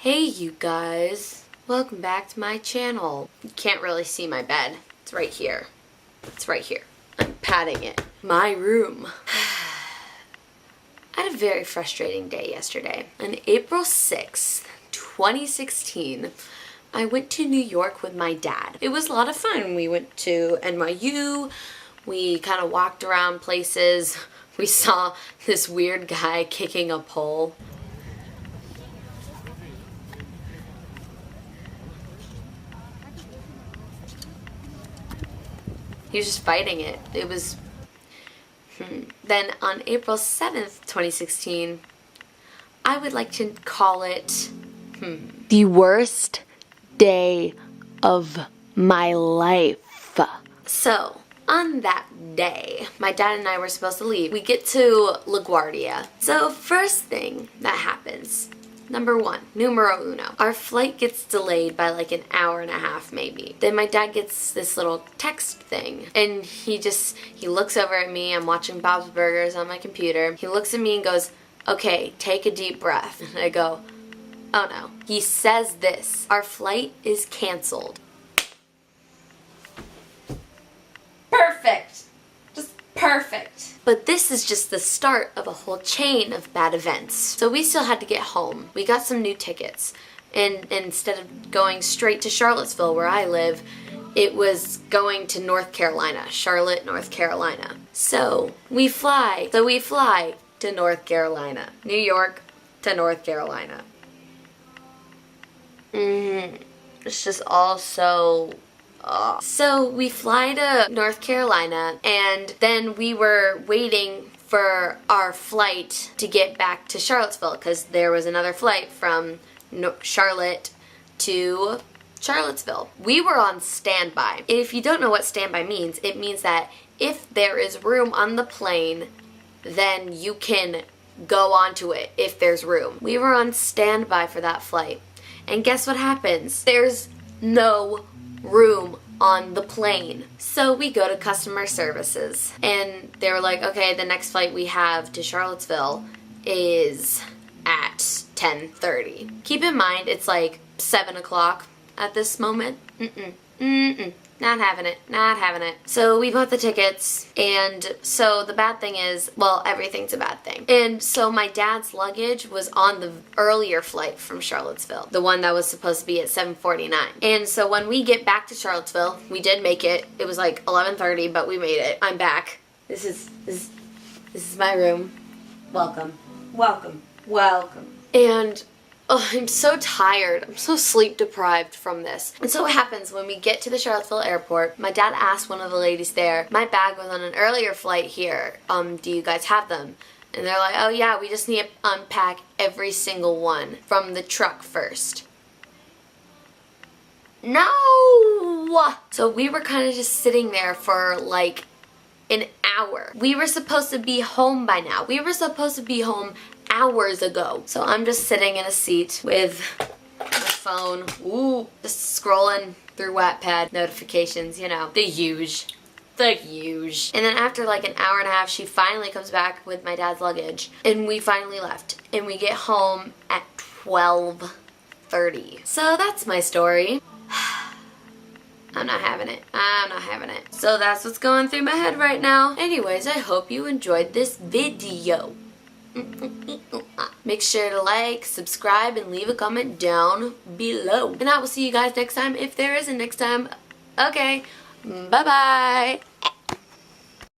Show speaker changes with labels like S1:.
S1: Hey you guys, welcome back to my channel. You can't really see my bed. It's right here. It's right here. I'm patting it. My room. I had a very frustrating day yesterday. On April 6th, 2016, I went to New York with my dad. It was a lot of fun. We went to NYU. We kind of walked around places. We saw this weird guy kicking a pole. He was just fighting it. It was... Then on April 7th, 2016, I would like to call it the worst day of my life. So, on that day, my dad and I were supposed to leave. We get to LaGuardia. So, first thing that happens, number one, numero uno. Our flight gets delayed by like an hour and a half maybe. Then my dad gets this little text thing and he looks over at me. I'm watching Bob's Burgers on my computer. He looks at me and goes, "Okay, take a deep breath." And I go, "Oh no." He says this: "Our flight is canceled." Perfect. Just perfect. But this is just the start of a whole chain of bad events. So we still had to get home. We got some new tickets. And instead of going straight to Charlottesville, where I live, it was going to North Carolina. Charlotte, North Carolina. So we fly to North Carolina. New York to North Carolina. It's just all so... So we fly to North Carolina, and then we were waiting for our flight to get back to Charlottesville because there was another flight from Charlotte to Charlottesville. We were on standby. If you don't know what standby means, it means that if there is room on the plane, then you can go onto it if there's room. We were on standby for that flight. And guess what happens? There's no room on the plane. So we go to customer services and they were like, "Okay, the next flight we have to Charlottesville is at 10:30. Keep in mind it's like 7 o'clock at this moment. Not having it. Not having it. So we bought the tickets, and so the bad thing is, well, everything's a bad thing. And so my dad's luggage was on the earlier flight from Charlottesville, the one that was supposed to be at 7:49. And so when we get back to Charlottesville, we did make it. It was like 11:30, but we made it. I'm back. This is my room. Welcome. Welcome. Welcome. And I'm so tired. I'm so sleep deprived from this. And so what happens when we get to the Charlottesville airport, my dad asked one of the ladies there, "My bag was on an earlier flight here. Do you guys have them?" And they're like, "Oh yeah, we just need to unpack every single one from the truck first." No! So we were kind of just sitting there for like an hour. We were supposed to be home by now. We were supposed to be home hours ago. So I'm just sitting in a seat with my phone, just scrolling through Wattpad notifications, you know, the huge. And then after like an hour and a half, she finally comes back with my dad's luggage, and we finally left, and we get home at 12:30. So that's my story. I'm not having it. I'm not having it. So that's what's going through my head right now. Anyways, I hope you enjoyed this video. Make sure to like, subscribe, and leave a comment down below. And I will see you guys next time if there is a next time. Okay, bye-bye.